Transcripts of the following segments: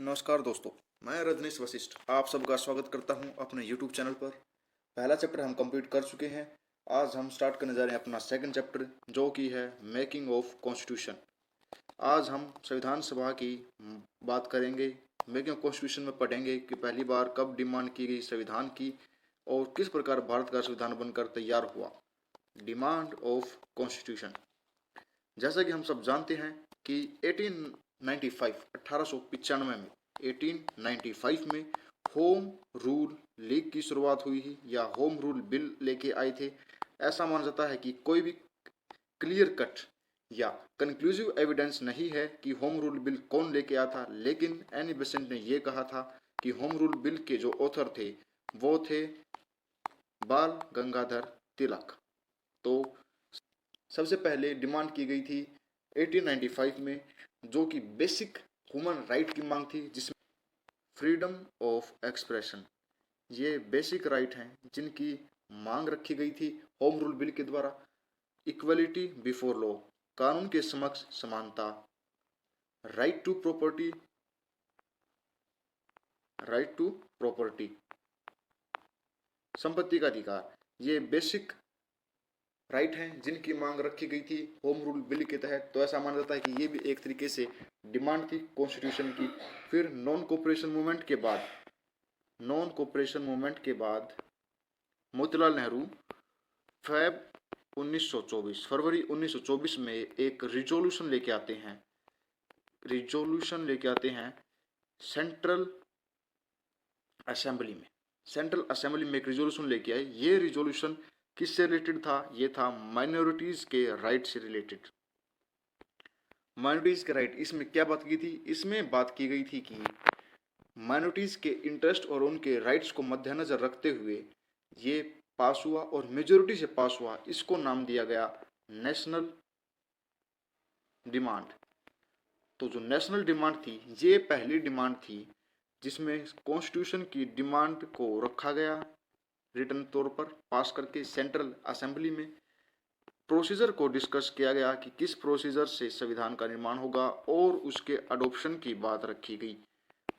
नमस्कार दोस्तों, मैं रजनीश वशिष्ठ आप सबका स्वागत करता हूं अपने YouTube चैनल पर। पहला चैप्टर हम कंप्लीट कर चुके हैं। आज हम स्टार्ट करने जा रहे हैं अपना सेकंड चैप्टर, जो कि है मेकिंग ऑफ कॉन्स्टिट्यूशन। आज हम संविधान सभा की बात करेंगे। मेकिंग ऑफ कॉन्स्टिट्यूशन में पढ़ेंगे कि पहली बार कब डिमांड की गई संविधान की और किस प्रकार भारत का संविधान बनकर तैयार हुआ। डिमांड ऑफ कॉन्स्टिट्यूशन, जैसा कि हम सब जानते हैं कि 1895 में 1895 में होम रूल लीग की शुरुआत हुई थी या होम रूल बिल लेके आए थे। ऐसा माना जाता है कि कोई भी क्लियर कट या कंक्लूसिव एविडेंस नहीं है कि होम रूल बिल कौन लेके आया था, लेकिन एनी बेसेंट ने यह कहा था कि होम रूल बिल के जो ऑथर थे वो थे बाल गंगाधर तिलक। तो सबसे पहले डिमांड की गई थी 1895 में, जो कि बेसिक ह्यूमन राइट की मांग थी, जिसमें फ्रीडम ऑफ एक्सप्रेशन, ये बेसिक राइट हैं जिनकी मांग रखी गई थी होम रूल बिल के द्वारा। इक्वलिटी बिफोर लॉ, कानून के समक्ष समानता। राइट टू प्रॉपर्टी, संपत्ति का अधिकार, ये बेसिक राइट हैं जिनकी मांग रखी गई थी होम रूल बिल के तहत। तो ऐसा माना जाता है कि ये भी एक तरीके से डिमांड थी कॉन्स्टिट्यूशन की। फिर नॉन कोऑपरेशन मूवमेंट के बाद मोतीलाल नेहरू फरवरी 1924 में एक रिजोल्यूशन लेके आते हैं सेंट्रल असेंबली में एक रिजोल्यूशन लेके आए। ये रिजोल्यूशन किससे रिलेटेड था? ये था माइनॉरिटीज के राइट से रिलेटेड। माइनॉरिटीज के राइट, इसमें क्या बात की थी? इसमें बात की गई थी कि माइनॉरिटीज के इंटरेस्ट और उनके राइट्स को मद्देनजर रखते हुए ये पास हुआ और मेजोरिटी से पास हुआ। इसको नाम दिया गया नेशनल डिमांड। तो जो नेशनल डिमांड थी, ये पहली डिमांड थी जिसमें कॉन्स्टिट्यूशन की डिमांड को रखा गया रिटर्न तौर पर, पास करके सेंट्रल असेंबली में। प्रोसीजर को डिस्कस किया गया कि किस प्रोसीजर से संविधान का निर्माण होगा और उसके अडोप्शन की बात रखी गई।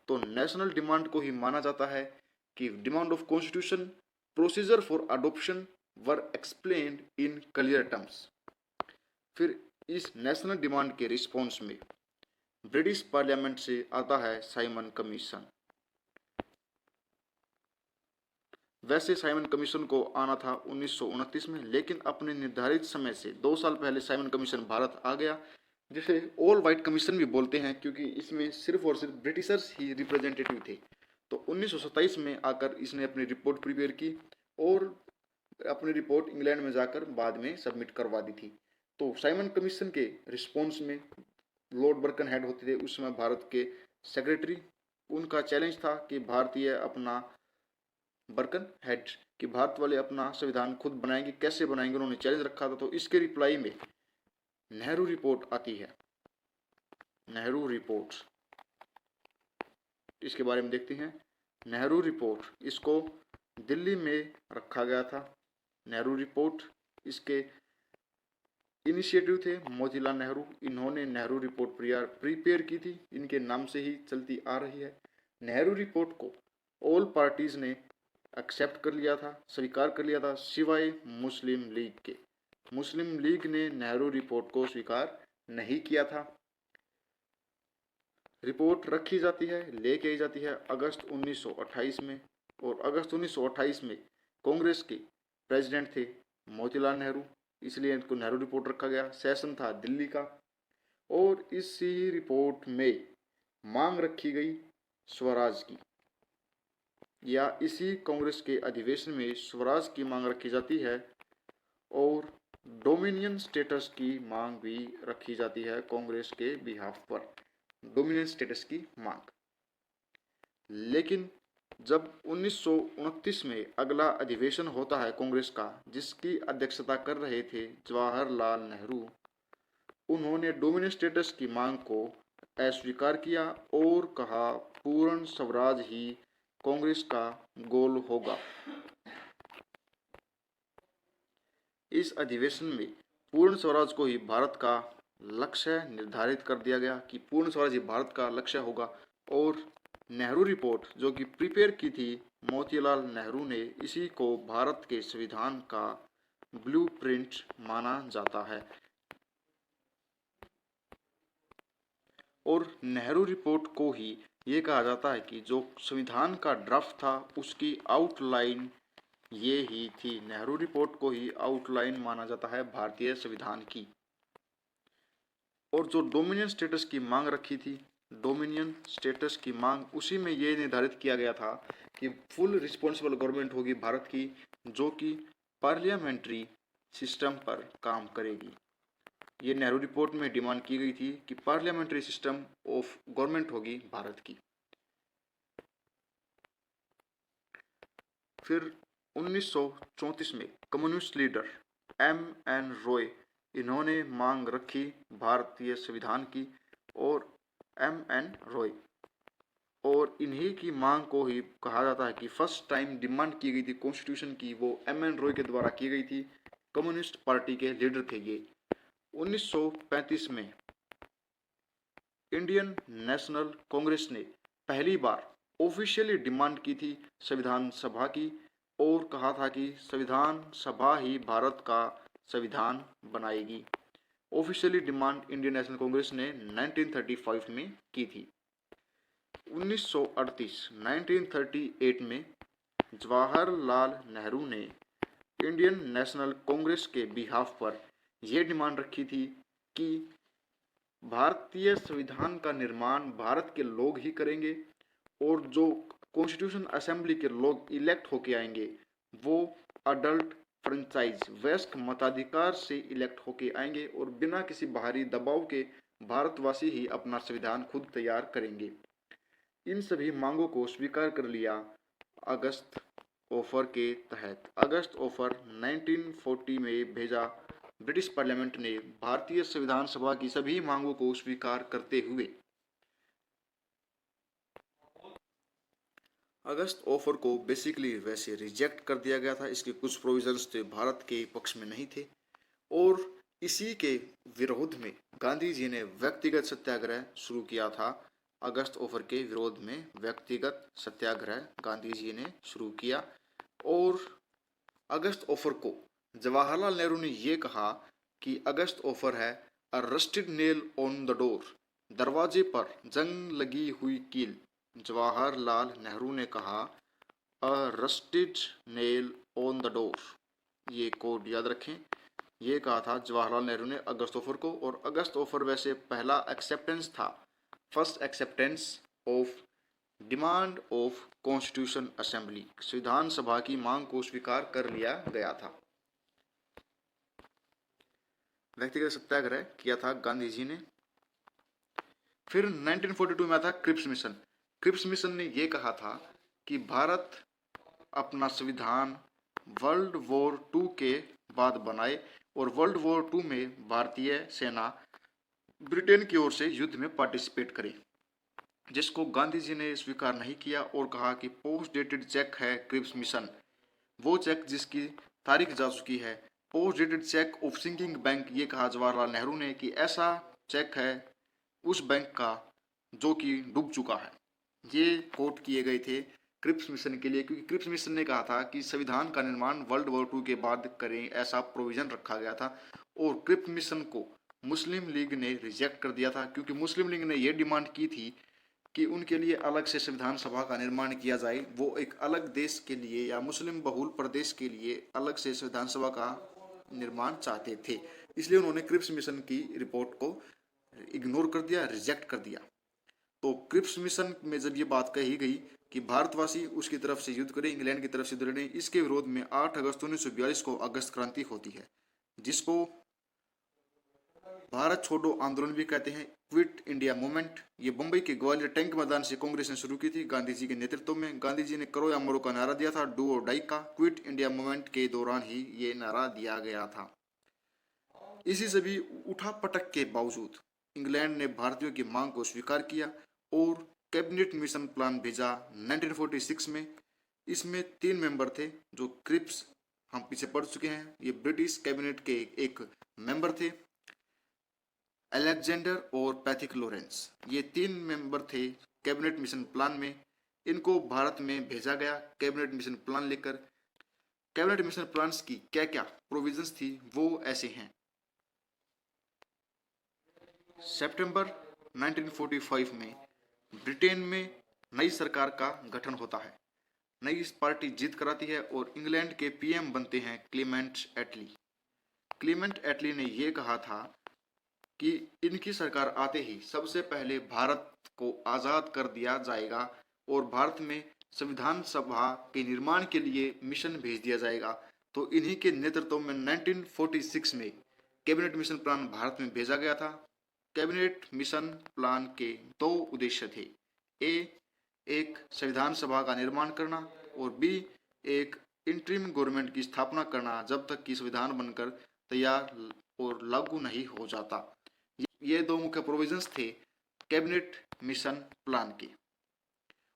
तो नेशनल डिमांड को ही माना जाता है कि demand of constitution, procedure for adoption were explained in clear terms. फिर इस नेशनल डिमांड के रिस्पॉन्स में ब्रिटिश पार्लियामेंट से आता है साइमन कमीशन। वैसे साइमन कमीशन को आना था 1929 में, लेकिन अपने निर्धारित समय से 2 साल पहले साइमन कमीशन भारत आ गया, जिसे ऑल वाइट कमीशन भी बोलते हैं, क्योंकि इसमें सिर्फ और सिर्फ ब्रिटिशर्स ही रिप्रेजेंटेटिव थे। तो 1927 में आकर इसने अपनी रिपोर्ट प्रिपेयर की और अपनी रिपोर्ट इंग्लैंड में जाकर बाद में सबमिट करवा दी थी। तो साइमन कमीशन के रिस्पॉन्स में लॉर्ड बर्कनहेड होते थे उस समय भारत के सेक्रेटरी। उनका चैलेंज था कि बर्कनहेड कि भारत वाले अपना संविधान खुद बनाएंगे, कैसे बनाएंगे, उन्होंने चैलेंज रखा था। तो इसके रिप्लाई में नेहरू रिपोर्ट आती है। नेहरू रिपोर्ट, इसके बारे में देखते हैं। नेहरू रिपोर्ट, इसको दिल्ली में रखा गया था। नेहरू रिपोर्ट, इसके इनिशिएटिव थे मोतीलाल नेहरू। इन्होंने नेहरू रिपोर्ट प्रिपेयर की थी, इनके नाम से ही चलती आ रही है। नेहरू रिपोर्ट को ऑल पार्टीज ने एक्सेप्ट कर लिया था, स्वीकार कर लिया था, सिवाय मुस्लिम लीग के। मुस्लिम लीग ने नेहरू रिपोर्ट को स्वीकार नहीं किया था। रिपोर्ट रखी जाती है, लेके आई जाती है अगस्त 1928 में, और अगस्त 1928 में कांग्रेस के प्रेसिडेंट थे मोतीलाल नेहरू, इसलिए इनको नेहरू रिपोर्ट रखा गया। सेशन था दिल्ली का, और इसी रिपोर्ट में मांग रखी गई स्वराज की, या इसी कांग्रेस के अधिवेशन में स्वराज की मांग रखी जाती है, और डोमिनियन स्टेटस की मांग भी रखी जाती है कांग्रेस के बिहाफ पर, डोमिनियन स्टेटस की मांग। लेकिन जब 1929 में अगला अधिवेशन होता है कांग्रेस का, जिसकी अध्यक्षता कर रहे थे जवाहरलाल नेहरू, उन्होंने डोमिनियन स्टेटस की मांग को अस्वीकार किया और कहा पूर्ण स्वराज ही कांग्रेस का गोल होगा। इस अधिवेशन में पूर्ण स्वराज को ही भारत का लक्ष्य निर्धारित कर दिया गया कि पूर्ण स्वराज ही भारत का लक्ष्य होगा, और नेहरू रिपोर्ट जो कि प्रिपेयर की थी मोतीलाल नेहरू ने, इसी को भारत के संविधान का ब्लूप्रिंट माना जाता है। और नेहरू रिपोर्ट को ही ये कहा जाता है कि जो संविधान का ड्राफ्ट था उसकी आउटलाइन ये ही थी। नेहरू रिपोर्ट को ही आउटलाइन माना जाता है भारतीय संविधान की। और जो डोमिनियन स्टेटस की मांग रखी थी, डोमिनियन स्टेटस की मांग, उसी में ये निर्धारित किया गया था कि फुल रिस्पॉन्सिबल गवर्नमेंट होगी भारत की, जो कि पार्लियामेंट्री सिस्टम पर काम करेगी। ये नेहरू रिपोर्ट में डिमांड की गई थी कि पार्लियामेंट्री सिस्टम ऑफ गवर्नमेंट होगी भारत की। फिर 1934 में कम्युनिस्ट लीडर M.N. रॉय, इन्होंने मांग रखी भारतीय संविधान की, और M.N. रॉय, और इन्हीं की मांग को ही कहा जाता है कि फर्स्ट टाइम डिमांड की गई थी कॉन्स्टिट्यूशन की, वो M.N. रॉय के द्वारा की गई थी। कम्युनिस्ट पार्टी के लीडर थे ये। 1935 में इंडियन नेशनल कांग्रेस ने पहली बार ऑफिशियली डिमांड की थी संविधान सभा की, और कहा था कि संविधान सभा ही भारत का संविधान बनाएगी। Officially demand Indian national Congress ने 1935 में की थी। 1938 में जवाहरलाल नेहरू ने इंडियन नेशनल कांग्रेस के बिहाफ पर यह डिमांड रखी थी कि भारतीय संविधान का निर्माण भारत के लोग ही करेंगे, और जो कॉन्स्टिट्यूशन असेंबली के लोग इलेक्ट होके आएंगे वो अडल्ट फ्रेंचाइज वयस्क मताधिकार से इलेक्ट होके आएंगे, और बिना किसी बाहरी दबाव के भारतवासी ही अपना संविधान खुद तैयार करेंगे। इन सभी मांगों को स्वीकार कर लिया अगस्त ऑफर के तहत। अगस्त ऑफर 1940 में भेजा ब्रिटिश पार्लियामेंट ने भारतीय संविधान सभा की सभी मांगों को स्वीकार करते हुए। अगस्त ऑफर को बेसिकली वैसे रिजेक्ट कर दिया गया था, इसके कुछ प्रोविजंस थे भारत के पक्ष में नहीं थे, और इसी के विरोध में गांधी जी ने व्यक्तिगत सत्याग्रह शुरू किया था। अगस्त ऑफर के विरोध में व्यक्तिगत सत्याग्रह गांधी जी ने शुरू किया, और अगस्त ऑफर को जवाहरलाल नेहरू ने यह कहा कि अगस्त ऑफर है a rusted nail on the door, दरवाजे पर जंग लगी हुई कील। जवाहरलाल नेहरू ने कहा a rusted nail on the door, ये कोड याद रखें। ये कहा था जवाहरलाल नेहरू ने अगस्त ऑफर को, और अगस्त ऑफर वैसे पहला एक्सेप्टेंस था, first acceptance of demand of constitution assembly. संविधान सभा की मांग को स्वीकार कर लिया गया था। व्यक्तिगत सत्याग्रह किया था गांधी जी ने। फिर 1942 में था क्रिप्स मिशन। क्रिप्स मिशन ने यह कहा था कि भारत अपना संविधान वर्ल्ड वॉर 2 के बाद बनाए, और वर्ल्ड वॉर 2 में भारतीय सेना ब्रिटेन की ओर से युद्ध में पार्टिसिपेट करे, जिसको गांधी जी ने स्वीकार नहीं किया, और कहा कि पोस्ट डेटेड चेक है क्रिप्स मिशन, वो चेक जिसकी तारीख जा चुकी है, post dated cheque of sinking bank. ये कहा जवाहरलाल नेहरू ने कि ऐसा चेक है उस बैंक का जो कि डूब चुका है। ये कोट किए गए थे क्रिप्स मिशन के लिए, क्योंकि क्रिप्स मिशन ने कहा था कि संविधान का निर्माण वर्ल्ड वॉर 2 के बाद करें, ऐसा प्रोविजन रखा गया था। और क्रिप्स मिशन को मुस्लिम लीग ने रिजेक्ट कर दिया था, क्योंकि मुस्लिम लीग ने यह डिमांड की थी कि उनके लिए अलग से संविधान सभा का निर्माण किया जाए। वो एक अलग देश के लिए या मुस्लिम बहुल प्रदेश के लिए अलग से संविधान सभा का निर्माण चाहते थे, इसलिए उन्होंने क्रिप्स मिशन की रिपोर्ट को इग्नोर कर दिया, रिजेक्ट कर दिया। तो क्रिप्स मिशन में जब ये बात कही गई कि भारतवासी उसकी तरफ से युद्ध करें, इंग्लैंड की तरफ से युद्ध लड़ें, इसके विरोध में 8 अगस्त 1942 को अगस्त क्रांति होती है, जिसको भारत छोड़ो आंदोलन भी कहते हैं, क्विट इंडिया मूवमेंट। ये मुंबई के ग्वालियर टैंक मैदान से कांग्रेस ने शुरू की थी गांधी जी के नेतृत्व में। गांधी जी ने करो या मरो का नारा दिया था, डू और डाई का। क्विट इंडिया मूवमेंट के दौरान ही ये नारा दिया गया था। इसी सभी उठापटक के बावजूद इंग्लैंड ने भारतीयों की मांग को स्वीकार किया और कैबिनेट मिशन प्लान भेजा 1946 में। इसमें 3 मेंबर थे जो क्रिप्स हम पीछे पढ़ चुके हैं। ये ब्रिटिश कैबिनेट के एक मेंबर थे, अलेक्जेंडर और पैथिक लॉरेंस। ये 3 मेंबर थे कैबिनेट मिशन प्लान में। इनको भारत में भेजा गया कैबिनेट मिशन प्लान लेकर। कैबिनेट मिशन प्लान्स की क्या क्या प्रोविजंस थी वो ऐसे हैं। सितंबर 1945 में ब्रिटेन में नई सरकार का गठन होता है। नई पार्टी जीत कराती है और इंग्लैंड के पीएम बनते हैं क्लीमेंट एटली। क्लीमेंट एटली ने यह कहा था कि इनकी सरकार आते ही सबसे पहले भारत को आज़ाद कर दिया जाएगा और भारत में संविधान सभा के निर्माण के लिए मिशन भेज दिया जाएगा। तो इन्हीं के नेतृत्व में 1946 में कैबिनेट मिशन प्लान भारत में भेजा गया था। कैबिनेट मिशन प्लान के दो उद्देश्य थे। एक संविधान सभा का निर्माण करना और बी एक इंटरिम गवर्नमेंट की स्थापना करना जब तक कि संविधान बनकर तैयार और लागू नहीं हो जाता। ये दो मुख्य प्रोविजंस थे कैबिनेट मिशन प्लान के।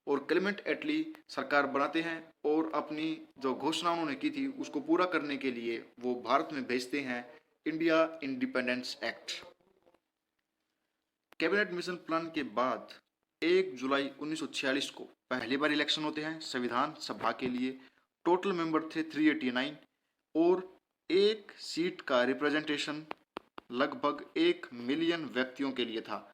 और क्लेमेंट एटली सरकार बनाते हैं और अपनी जो घोषणा उन्होंने की थी उसको पूरा करने के लिए वो भारत में भेजते हैं India independence act. Cabinet mission plan के बाद 1 जुलाई 1946 को पहली बार इलेक्शन होते हैं संविधान सभा के लिए। टोटल मेंबर थे 389 और एक सीट का रिप्रेजेंटेशन लगभग 1 मिलियन व्यक्तियों के लिए था।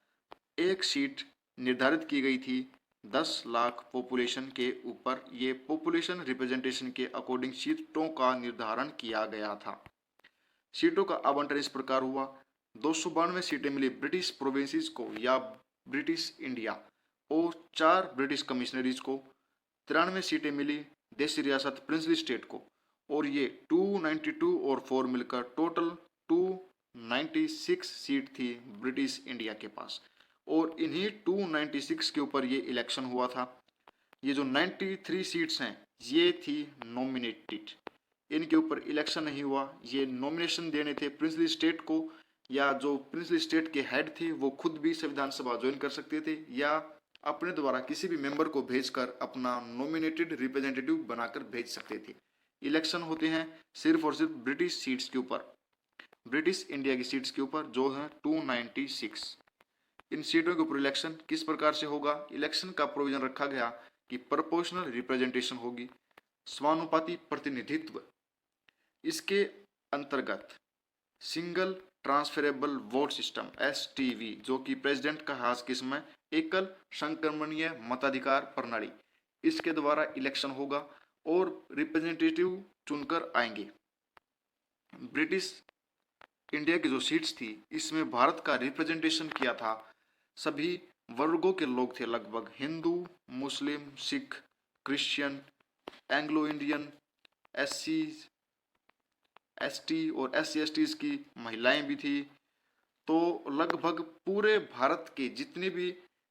एक सीट निर्धारित की गई थी 10 लाख पॉपुलेशन के ऊपर। ये पॉपुलेशन रिप्रेजेंटेशन के अकॉर्डिंग सीटों का निर्धारण किया गया था। सीटों का आवंटन इस प्रकार हुआ। 292 सीटें मिली ब्रिटिश प्रोविंसेस को या ब्रिटिश इंडिया और 4 ब्रिटिश कमिश्नरीज को। 93 सीटें मिली देशी रियासत प्रिंसली स्टेट को और ये 292 और 4 मिलकर टोटल 296 सीट थी ब्रिटिश इंडिया के पास। और इन्हीं 296 के ऊपर ये इलेक्शन हुआ था। ये जो 93 सीट्स हैं ये थी नॉमिनेटेड, इनके ऊपर इलेक्शन नहीं हुआ। ये नॉमिनेशन देने थे प्रिंसली स्टेट को, या जो प्रिंसली स्टेट के हेड थे वो खुद भी संविधान सभा ज्वाइन कर सकते थे या अपने द्वारा किसी भी मेंबर को भेजकर अपना नॉमिनेटेड रिप्रेजेंटेटिव बनाकर भेज सकते थे। इलेक्शन होते हैं सिर्फ और सिर्फ ब्रिटिश सीट्स के ऊपर, ब्रिटिश इंडिया की सीट्स के ऊपर जो है 296। इन सीटों के ऊपर इलेक्शन किस प्रकार से होगा? इलेक्शन का प्रोविजन रखा गया कि प्रोपोर्शनल रिप्रेजेंटेशन होगी, समानुपाती प्रतिनिधित्व। इसके अंतर्गत single transferable vote system STV, जो कि प्रेसिडेंट का हाथ के समय एकल संक्रमणीय मताधिकार प्रणाली, इसके द्वारा इलेक्शन होगा और रिप्रेजेंटेटिव चुनकर आएंगे। ब्रिटिश इंडिया की जो सीट्स थी इसमें भारत का रिप्रेजेंटेशन किया था सभी वर्गों के लोग थे, लगभग Hindu, Muslim, Sikh, Christian, Anglo Indian, SC, ST और SC/STs की महिलाएं भी थी। तो लगभग पूरे भारत के जितने भी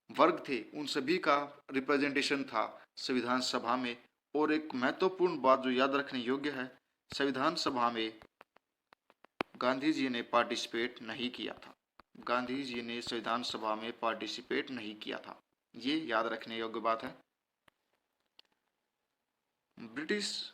वर्ग थे उन सभी का रिप्रेजेंटेशन था संविधान सभा में। और एक महत्वपूर्ण बात जो याद रखने योग्य है, संविधान सभा में गांधी जी ने पार्टिसिपेट नहीं किया था। गांधी जी ने संविधान सभा में पार्टिसिपेट नहीं किया था, ये याद रखने योग्य बात है। ब्रिटिश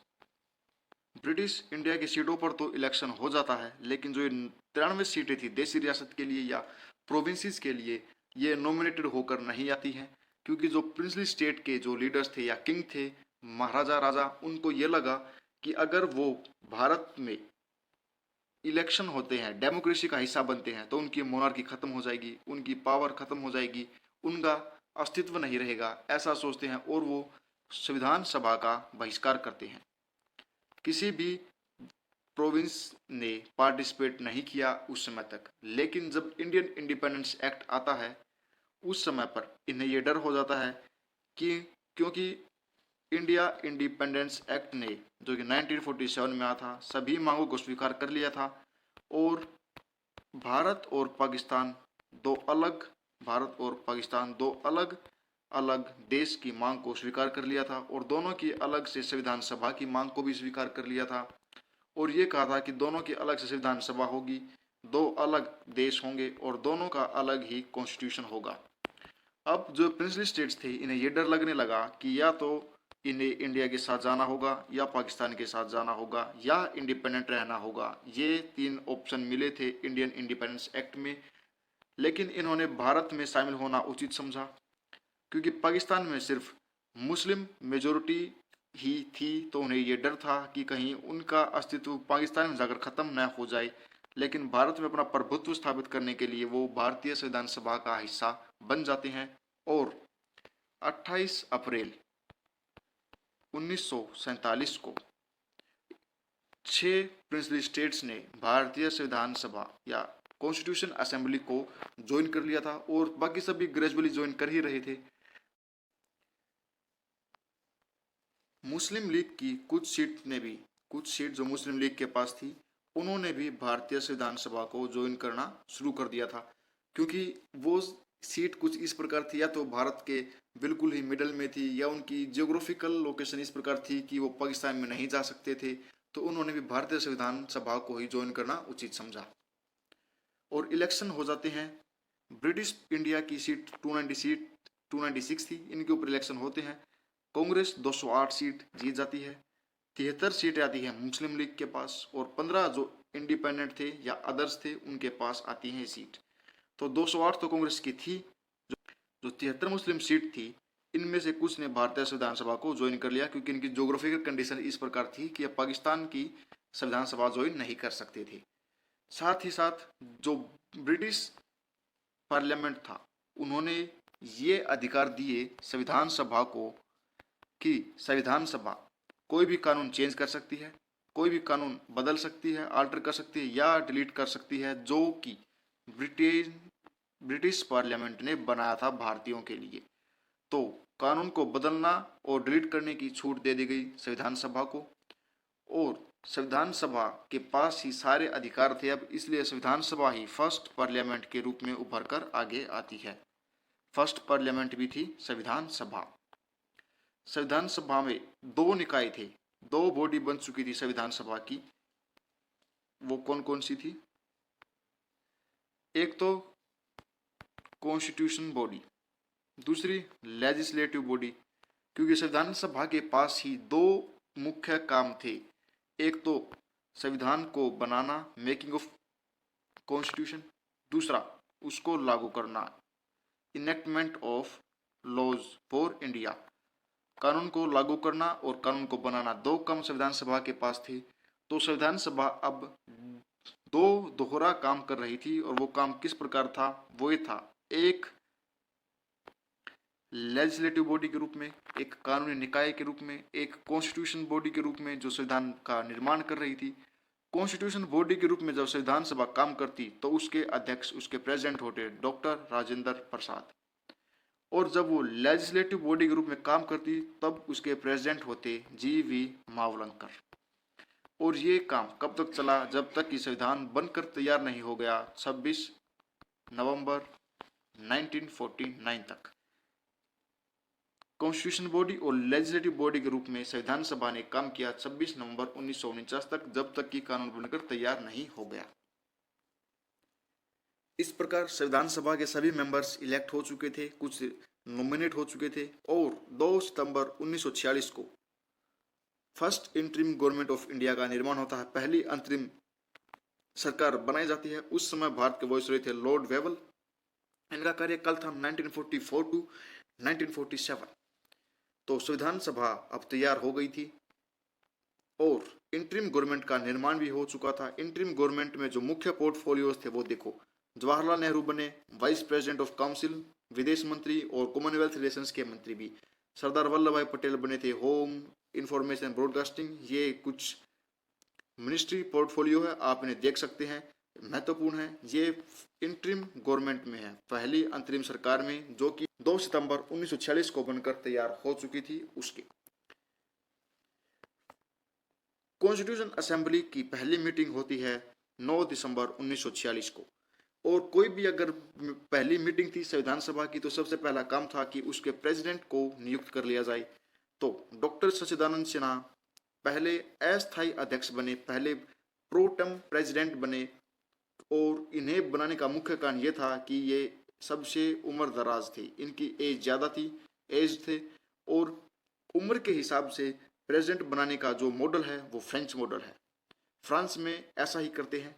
इंडिया की सीटों पर तो इलेक्शन हो जाता है, लेकिन जो 93 सीटें थी देशी रियासत के लिए या प्रोविंसेस के लिए, ये नॉमिनेटेड होकर नहीं आती हैं, क्योंकि जो प्रिंसली स्टेट के जो लीडर्स थे या किंग थे, महाराजा राजा, उनको ये लगा कि अगर वो भारत में इलेक्शन होते हैं, डेमोक्रेसी का हिस्सा बनते हैं, तो उनकी मोनार्की खत्म हो जाएगी, उनकी पावर खत्म हो जाएगी, उनका अस्तित्व नहीं रहेगा, ऐसा सोचते हैं और वो संविधान सभा का बहिष्कार करते हैं। किसी भी प्रोविंस ने पार्टिसिपेट नहीं किया उस समय तक। लेकिन जब इंडियन इंडिपेंडेंस एक्ट आता है उस समय पर इन्हें ये डर हो जाता है कि क्योंकि इंडिया इंडिपेंडेंस एक्ट ने जो कि 1947 में आया था सभी मांगों को स्वीकार कर लिया था और भारत और पाकिस्तान दो अलग अलग देश की मांग को स्वीकार कर लिया था और दोनों की अलग से संविधान सभा की मांग को भी स्वीकार कर लिया था और ये कहा था कि दोनों की अलग से संविधान सभा होगी, दो अलग देश होंगे और दोनों का अलग ही कॉन्स्टिट्यूशन होगा। अब जो प्रिंसली स्टेट्स थे इन्हें ये डर लगने लगा कि या तो इन्हें इंडिया के साथ जाना होगा या पाकिस्तान के साथ जाना होगा या इंडिपेंडेंट रहना होगा। ये 3 ऑप्शन मिले थे इंडियन इंडिपेंडेंस एक्ट में, लेकिन इन्होंने भारत में शामिल होना उचित समझा। क्योंकि पाकिस्तान में सिर्फ मुस्लिम मेजोरिटी ही थी, तो उन्हें ये डर था कि कहीं उनका अस्तित्व पाकिस्तान में जाकर ख़त्म न हो जाए। लेकिन भारत में अपना प्रभुत्व स्थापित करने के लिए वो भारतीय संविधान सभा का हिस्सा बन जाते हैं और 28 अप्रैल 1947 को 6 प्रिंसली स्टेट्स ने भारतीय संविधान सभा या कॉन्स्टिट्यूशन असेंबली को ज्वाइन कर लिया था और बाकी सभी ग्रेजुअली ज्वाइन कर ही रहे थे। मुस्लिम लीग की कुछ सीट जो मुस्लिम लीग के पास थी, उन्होंने भी भारतीय संविधान सभा को ज्वाइन करना शुरू कर दिया था, क्योंकि वो सीट कुछ इस प्रकार थी, या तो भारत के बिल्कुल ही मिडल में थी या उनकी जियोग्राफिकल लोकेशन इस प्रकार थी कि वो पाकिस्तान में नहीं जा सकते थे, तो उन्होंने भी भारतीय संविधान सभा को ही ज्वाइन करना उचित समझा। और इलेक्शन हो जाते हैं। ब्रिटिश इंडिया की सीट 296 थी, इनके ऊपर इलेक्शन होते हैं। कांग्रेस 208 सीट जीत जाती है, 73 सीटें आती है मुस्लिम लीग के पास और 15 जो इंडिपेंडेंट थे या अदर्स थे उनके पास आती है सीट। तो 208 तो कांग्रेस की थी। जो 73 मुस्लिम सीट थी, इनमें से कुछ ने भारतीय संविधान सभा को ज्वाइन कर लिया, क्योंकि इनकी ज्योग्राफिकल कंडीशन इस प्रकार थी कि अब पाकिस्तान की संविधान सभा ज्वाइन नहीं कर सकते थे। साथ ही साथ जो ब्रिटिश पार्लियामेंट था, उन्होंने ये अधिकार दिए संविधान सभा को कि संविधान सभा कोई भी कानून चेंज कर सकती है, कोई भी कानून बदल सकती है, अल्टर कर सकती है या डिलीट कर सकती है, जो कि ब्रिटिश पार्लियामेंट ने बनाया था भारतीयों के लिए। तो कानून को बदलना और डिलीट करने की छूट दे दी गई संविधान सभा को, और संविधान सभा के पास ही सारे अधिकार थे अब, इसलिए संविधान सभा ही फर्स्ट पार्लियामेंट के रूप में उभर कर आगे आती है। फर्स्ट पार्लियामेंट भी थी संविधान सभा। संविधान सभा में 2 निकाय थे, 2 बॉडी बन चुकी थी संविधान सभा की। वो कौन कौन सी थी? एक तो कॉन्स्टिट्यूशन बॉडी, दूसरी लेजिस्लेटिव बॉडी, क्योंकि संविधान सभा के पास ही 2 मुख्य काम थे। एक तो संविधान को बनाना, मेकिंग ऑफ कॉन्स्टिट्यूशन, दूसरा उसको लागू करना, enactment of laws for India. कानून को लागू करना और कानून को बनाना, 2 काम संविधान सभा के पास थे। तो संविधान सभा अब 2 दोहरा काम कर रही थी, और वो काम किस प्रकार था? वो ये था, एक लेजिस्लेटिव बॉडी के रूप में, एक कानूनी निकाय के रूप में, एक कॉन्स्टिट्यूशन बॉडी के रूप में जो संविधान का निर्माण कर रही थी। कॉन्स्टिट्यूशन बॉडी के रूप में जब संविधान सभा काम करती तो उसके अध्यक्ष, उसके प्रेसिडेंट होते डॉक्टर राजेंद्र प्रसाद, और जब वो लेजिस्लेटिव बॉडी के रूप में काम करती तब उसके प्रेसिडेंट होते GV मावलंकर। और ये काम कब तक चला? जब तक कि संविधान बनकर तैयार नहीं हो गया, 26 नवंबर 1949 तक। कॉन्स्टिट्यूशन बॉडी और लेजिस्लेटिव बॉडी के रूप में संविधान सभा ने काम किया 26 नवंबर 1949 तक, जब तक कि कानून बनकर तैयार नहीं हो गया। इस प्रकार संविधान सभा के सभी मेंबर्स इलेक्ट हो चुके थे, कुछ नॉमिनेट हो चुके थे, और 2 सितंबर 1946 को first interim government of India का निर्माण होता है। पहली अंतरिम सरकार बनाई जाती है। उस समय भारत के वायसरॉय थे लॉर्ड वेवल। इनका कार्यकाल था 1944 टू 1947। तो संविधान सभा अब तैयार हो गई थी और इंटरिम गवर्नमेंट का निर्माण भी हो चुका था। इंटरिम गवर्नमेंट में जो मुख्य पोर्टफोलियोज थे वो देखो, जवाहरलाल नेहरू बने वाइस प्रेसिडेंट ऑफ काउंसिल, विदेश मंत्री और कॉमनवेल्थ रिलेशंस के मंत्री भी। सरदार वल्लभ भाई पटेल बने थे होम, इंफॉर्मेशन, ब्रॉडकास्टिंग। ये कुछ मिनिस्ट्री पोर्टफोलियो है, आप इन्हें देख सकते हैं, महत्वपूर्ण है। ये इंटरिम गवर्नमेंट में है, पहली अंतरिम सरकार में, जो कि 2 सितंबर 1946 को बनकर तैयार हो चुकी थी। उसके कॉन्स्टिट्यूशन असेंबली की पहली मीटिंग होती है 9 दिसंबर 1946 को। और कोई भी अगर पहली मीटिंग थी संविधान सभा की तो सबसे पहला काम था कि उसके प्रेसिडेंट को नियुक्त कर लिया जाए। तो डॉक्टर सच्चिदानंद सिन्हा पहले अस्थायी अध्यक्ष बने, पहले प्रोटम प्रेसिडेंट बने, और इन्हें बनाने का मुख्य कारण ये था कि ये सबसे उम्र दराज थे, इनकी एज ज़्यादा थी, एज थे, और उम्र के हिसाब से प्रेसिडेंट बनाने का जो मॉडल है वो फ्रेंच मॉडल है। फ्रांस में ऐसा ही करते हैं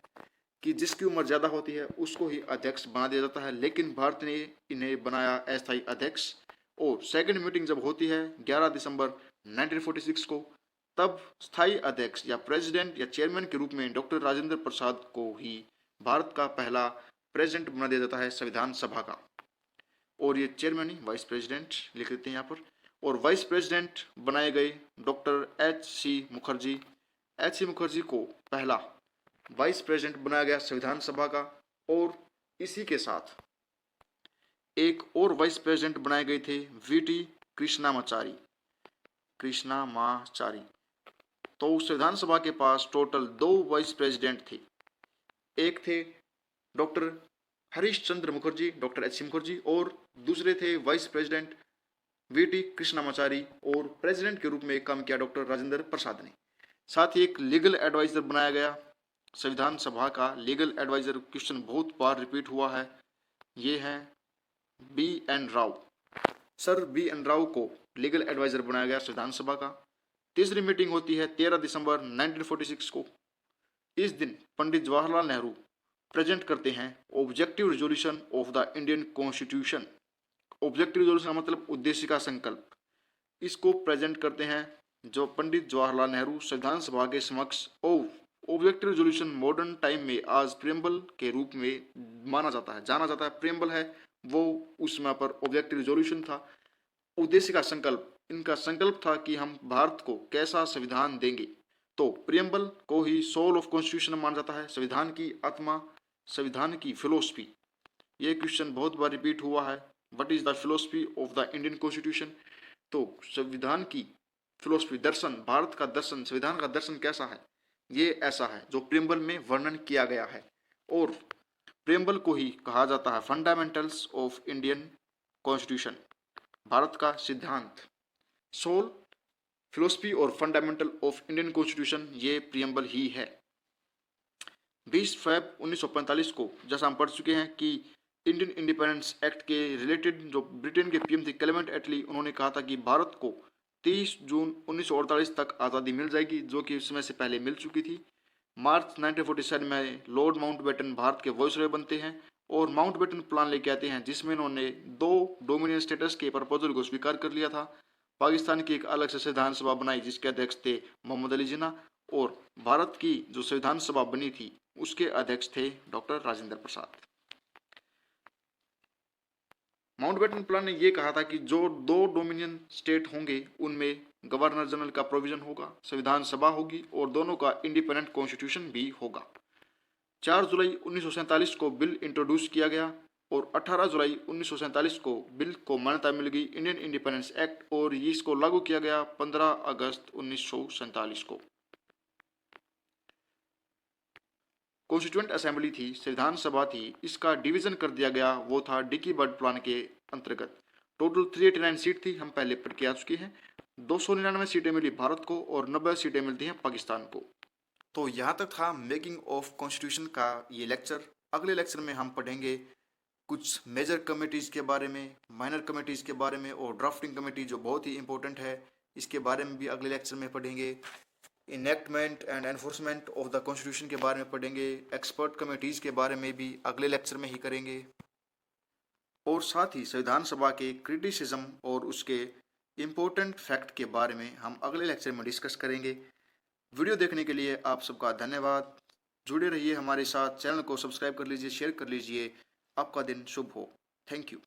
कि जिसकी उम्र ज़्यादा होती है उसको ही अध्यक्ष बना दिया जाता है, लेकिन भारत ने इन्हें बनाया अस्थायी अध्यक्ष, और सेकंड मीटिंग जब होती है 11 दिसंबर 1946 को, तब स्थायी अध्यक्ष या प्रेसिडेंट या चेयरमैन के रूप में डॉक्टर राजेंद्र प्रसाद को ही भारत का पहला प्रेसिडेंट बना दिया जाता है संविधान सभा का। और ये चेयरमैन ही वाइस प्रेसिडेंट लिख देते हैं यहाँ पर। और वाइस प्रेसिडेंट बनाए गए डॉक्टर एच.सी. मुखर्जी। एच.सी. मुखर्जी को पहला वाइस प्रेसिडेंट बनाया गया संविधान सभा का। और इसी के साथ एक और वाइस प्रेसिडेंट बनाए गए थे वी.टी. कृष्णामाचारी। तो संविधान सभा के पास टोटल 2 वाइस प्रेसिडेंट थे। एक थे डॉक्टर हरीश चंद्र मुखर्जी, डॉक्टर एच.सी. मुखर्जी, और दूसरे थे वाइस प्रेसिडेंट वी.टी. कृष्णामाचारी, और प्रेसिडेंट के रूप में काम किया डॉक्टर राजेंद्र प्रसाद ने। साथ ही एक लीगल एडवाइजर बनाया गया संविधान सभा का। लीगल एडवाइजर क्वेश्चन बहुत बार रिपीट हुआ है, ये है B.N. Rao. Sir B.N. Rao को लीगल एडवाइजर बनाया गया संविधान सभा का। तीसरी मीटिंग होती है 13 दिसंबर 1946 को। इस दिन पंडित जवाहरलाल नेहरू प्रेजेंट करते हैं objective resolution of the Indian constitution. Objective resolution मतलब उद्देश्य का संकल्प। इसको प्रेजेंट करते हैं जो पंडित जवाहरलाल नेहरू संविधान सभा के समक्ष। ऑब्जेक्टिव रिजोल्यूशन मॉडर्न टाइम में आज प्रियम्बल के रूप में माना जाता है, जाना जाता है। प्रियम्बल है वो उस समय पर ऑब्जेक्टिव रिजोल्यूशन था। उद्देश्य का संकल्प, इनका संकल्प था कि हम भारत को कैसा संविधान देंगे। तो प्रियम्बल को ही सोल ऑफ कॉन्स्टिट्यूशन माना जाता है, संविधान की आत्मा, संविधान की फिलोसफी। ये क्वेश्चन बहुत बार रिपीट हुआ है, what is the philosophy of the Indian constitution. तो संविधान की फिलोसफी, दर्शन, भारत का दर्शन, संविधान का दर्शन कैसा है, ये ऐसा है जो प्रियम्बल में वर्णन किया गया है। और प्रियम्बल को ही कहा जाता है fundamentals of Indian constitution, Bharat का सिद्धांत। सोल, फिलोसफी और फंडामेंटल ऑफ इंडियन कॉन्स्टिट्यूशन, ये प्रियम्बल ही है। 20 फरवरी 1945 को, जैसा हम पढ़ चुके हैं कि इंडियन इंडिपेंडेंस एक्ट के रिलेटेड जो ब्रिटेन के पीएम थे क्लेमेंट एटली, उन्होंने कहा था कि भारत को 30 जून 1948 तक आज़ादी मिल जाएगी, जो कि उस समय से पहले मिल चुकी थी। मार्च 1947 में लॉर्ड माउंटबेटन भारत के वॉइसरॉय बनते हैं और माउंटबेटन प्लान लेके आते हैं, जिसमें उन्होंने 2 डोमिनियन स्टेटस के प्रपोजल को स्वीकार कर लिया था। पाकिस्तान की एक अलग से संविधान सभा बनाई जिसके अध्यक्ष थे मोहम्मद अली जिन्ना, और भारत की जो संविधान सभा बनी थी उसके अध्यक्ष थे doctor Rajendra Prasad. Mountbatten plan ने यह कहा था कि जो 2 डोमिनियन स्टेट होंगे उनमें गवर्नर जनरल का प्रोविजन होगा, संविधान सभा होगी और दोनों का इंडिपेंडेंट कॉन्स्टिट्यूशन भी होगा। 4 जुलाई 1947 को बिल इंट्रोड्यूस किया गया और 18 जुलाई 1947 को बिल को मान्यता मिल गई, इंडियन इंडिपेंडेंस एक्ट, और इसको लागू किया गया 15 अगस्त 1947 को। कॉन्स्टिट्यूएंट असेंबली थी, संविधान सभा थी, इसका डिवीजन कर दिया गया, वो था डिकी बर्ड प्लान के अंतर्गत। टोटल 389 सीट थी, हम पहले पढ़ के आ चुके हैं। 299 सीटें मिली भारत को और 90 सीटें मिलती हैं पाकिस्तान को। तो यहाँ तक था मेकिंग ऑफ कॉन्स्टिट्यूशन का ये लेक्चर। अगले लेक्चर में हम पढ़ेंगे कुछ मेजर कमेटीज़ के बारे में, माइनर कमेटीज़ के बारे में, और ड्राफ्टिंग कमेटी जो बहुत ही इंपॉर्टेंट है, इसके बारे में भी अगले लेक्चर में पढ़ेंगे। Enactment and enforcement of the constitution के बारे में पढ़ेंगे। एक्सपर्ट कमेटीज़ के बारे में भी अगले लेक्चर में ही करेंगे। और साथ ही संविधान सभा के क्रिटिसिज्म और उसके इम्पोर्टेंट फैक्ट के बारे में हम अगले लेक्चर में डिस्कस करेंगे। वीडियो देखने के लिए आप सबका धन्यवाद। जुड़े रहिए हमारे साथ, चैनल को सब्सक्राइब कर लीजिए, शेयर कर लीजिए। आपका दिन शुभ हो। Thank you.